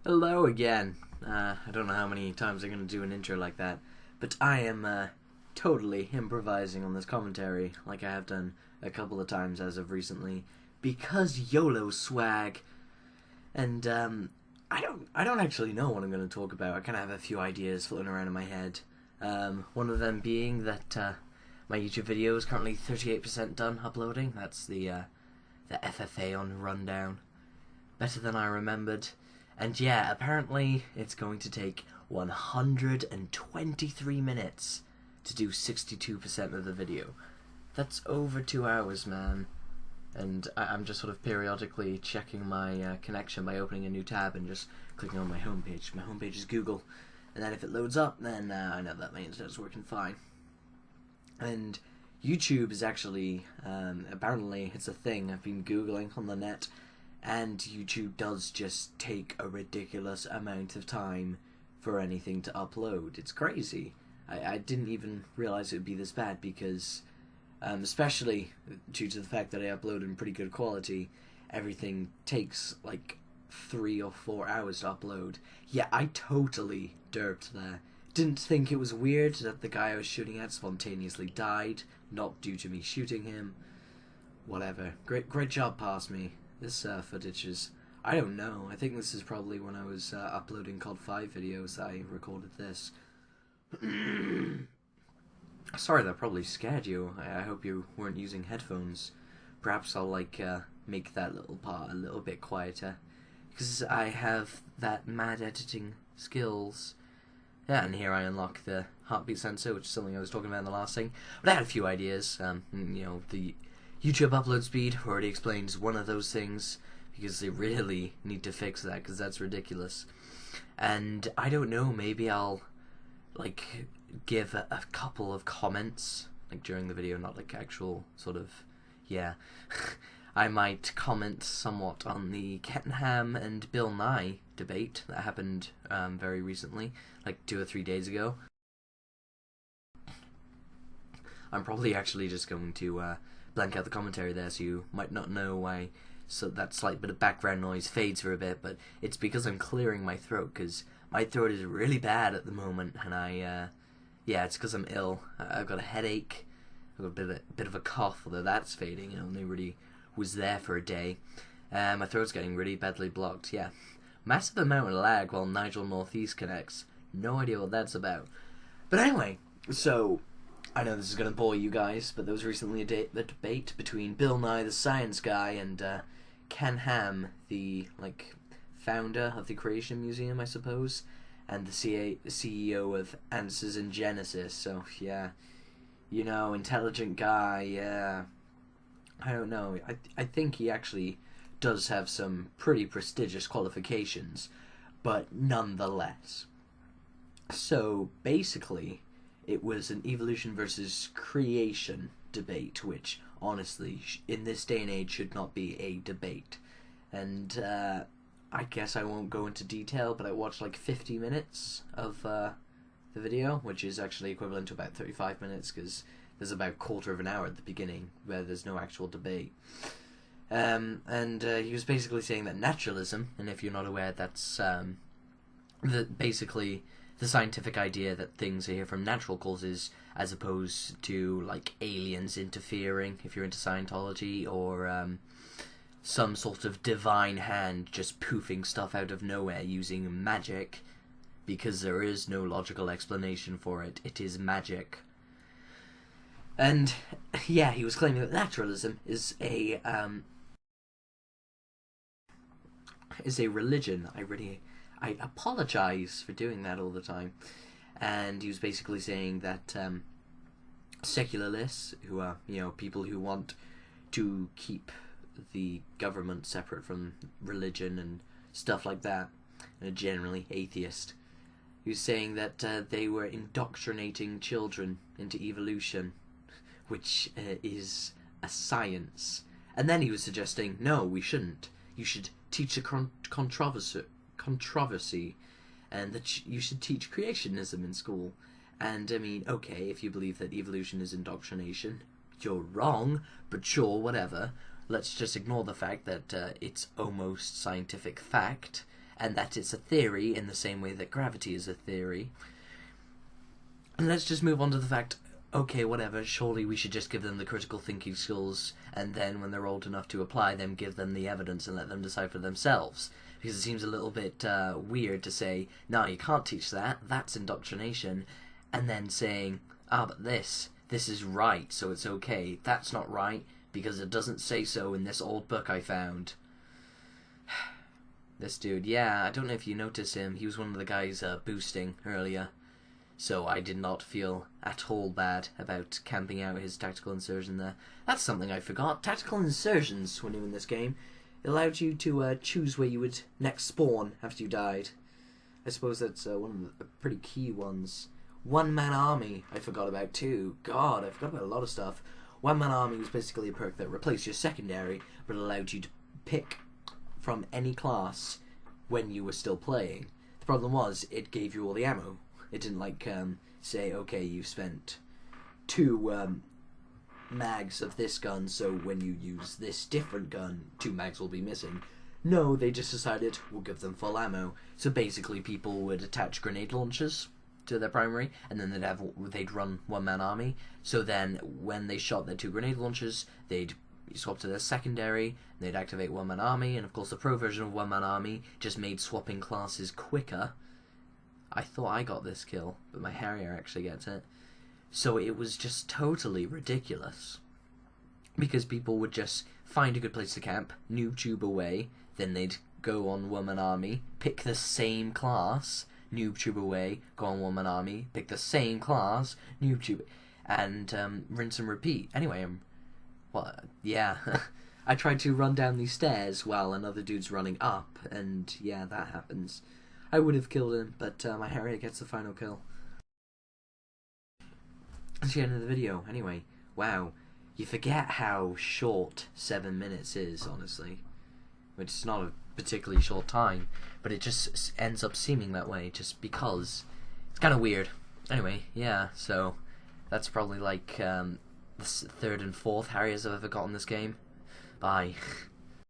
Hello again. I don't know how many times I'm going to do an intro like that, but I am totally improvising on this commentary like I have done a couple of times as of recently, because YOLO swag. And I don't actually know what I'm going to talk about. I kind of have a few ideas floating around in my head. One of them being that my YouTube video is currently 38% done uploading. That's the FFA on Rundown. Better than I remembered. And yeah, apparently it's going to take 123 minutes to do 62% of the video. That's over 2 hours, man. And I'm just sort of periodically checking my connection by opening a new tab and just clicking on my homepage. My homepage is Google. And then if it loads up, then I know that my internet's working fine. And YouTube is actually, apparently it's a thing I've been Googling on the net. And YouTube does just take a ridiculous amount of time for anything to upload. It's crazy. I didn't even realize it would be this bad because, especially due to the fact that I upload in pretty good quality, everything takes like 3 or 4 hours to upload. Yeah, I totally derped there. Didn't think it was weird that the guy I was shooting at spontaneously died, not due to me shooting him. Whatever. Great job, past me. This footage is, I don't know, I think this is probably when I was uploading COD 5 videos that I recorded this. Sorry, that probably scared you. I hope you weren't using headphones. Perhaps I'll make that little part a little bit quieter, because I have that mad editing skills. Yeah, and here I unlock the heartbeat sensor, which is something I was talking about in the last thing. But I had a few ideas. The YouTube upload speed already explains one of those things, because they really need to fix that, because that's ridiculous. And I don't know, maybe I'll give a couple of comments during the video, not actual sort of, yeah. I might comment somewhat on the Kettenham and Bill Nye debate that happened very recently, like 2 or 3 days ago. I'm probably actually just going to blank out the commentary there, so you might not know why. So that slight bit of background noise fades for a bit, but it's because I'm clearing my throat, because my throat is really bad at the moment, and yeah, it's because I'm ill. I've got a headache, I've got a bit of a cough, although that's fading. It only really was there for a day. My throat's getting really badly blocked, yeah. Massive amount of lag while Nigel Northeast connects. No idea what that's about. But anyway, so I know this is going to bore you guys, but there was recently a debate between Bill Nye, the science guy, and Ken Ham, the founder of the Creation Museum, I suppose, and the CEO of Answers in Genesis. So yeah, intelligent guy. Yeah, I don't know. I think he actually does have some pretty prestigious qualifications, but nonetheless. So basically, it was an evolution versus creation debate, which honestly, in this day and age, should not be a debate. And I guess I won't go into detail, but I watched 50 minutes of the video, which is actually equivalent to about 35 minutes, because there's about a quarter of an hour at the beginning where there's no actual debate. And he was basically saying that naturalism, and if you're not aware, that's basically the scientific idea that things are here from natural causes, as opposed to aliens interfering, if you're into Scientology, or some sort of divine hand just poofing stuff out of nowhere using magic, because there is no logical explanation for it. It is magic. And yeah, he was claiming that naturalism is a religion. I apologize for doing that all the time. And he was basically saying that secularists, who are people who want to keep the government separate from religion and stuff like that, and are generally atheist, he was saying that they were indoctrinating children into evolution, which is a science. And then he was suggesting, no, we shouldn't. You should teach a controversy, and that you should teach creationism in school. And I mean, okay, if you believe that evolution is indoctrination, you're wrong, but sure, whatever. Let's just ignore the fact that it's almost scientific fact, and that it's a theory in the same way that gravity is a theory. And let's just move on to the fact, okay, whatever, surely we should just give them the critical thinking skills, and then when they're old enough to apply them, give them the evidence and let them decide for themselves. Because it seems a little bit weird to say, no, you can't teach that, that's indoctrination, and then saying, but this is right, so it's okay. That's not right, because it doesn't say so in this old book I found. This dude, yeah, I don't know if you noticed him, he was one of the guys boosting earlier. So I did not feel at all bad about camping out his tactical insertion there. That's something I forgot. Tactical insertions, when you're in this game, it allowed you to choose where you would next spawn after you died. I suppose that's one of the pretty key ones. One-man army, I forgot about too. God, I forgot about a lot of stuff. One-man army was basically a perk that replaced your secondary, but allowed you to pick from any class when you were still playing. The problem was, it gave you all the ammo. It didn't like say, okay, you've spent 2 mags of this gun, so when you use this different gun, 2 mags will be missing. No, they just decided we'll give them full ammo. So basically, people would attach grenade launchers to their primary, and then they'd run one-man army. So then, when they shot their 2 grenade launchers, they'd swap to their secondary, they'd activate one-man army, and of course, the pro version of one-man army just made swapping classes quicker. I thought I got this kill, but my Harrier actually gets it. So it was just totally ridiculous. Because people would just find a good place to camp, noob tube away, then they'd go on one-man army, pick the same class, noob tube away, go on one-man army, pick the same class, noob tube, and rinse and repeat. Anyway, yeah, I tried to run down these stairs while another dude's running up, and yeah, that happens. I would have killed him, but my Harrier gets the final kill. That's the end of the video. Anyway, wow. You forget how short 7 minutes is, honestly. Which is not a particularly short time, but it just ends up seeming that way just because it's kind of weird. Anyway, yeah, so that's probably like the 3rd and 4th Harriers I've ever got in this game. Bye.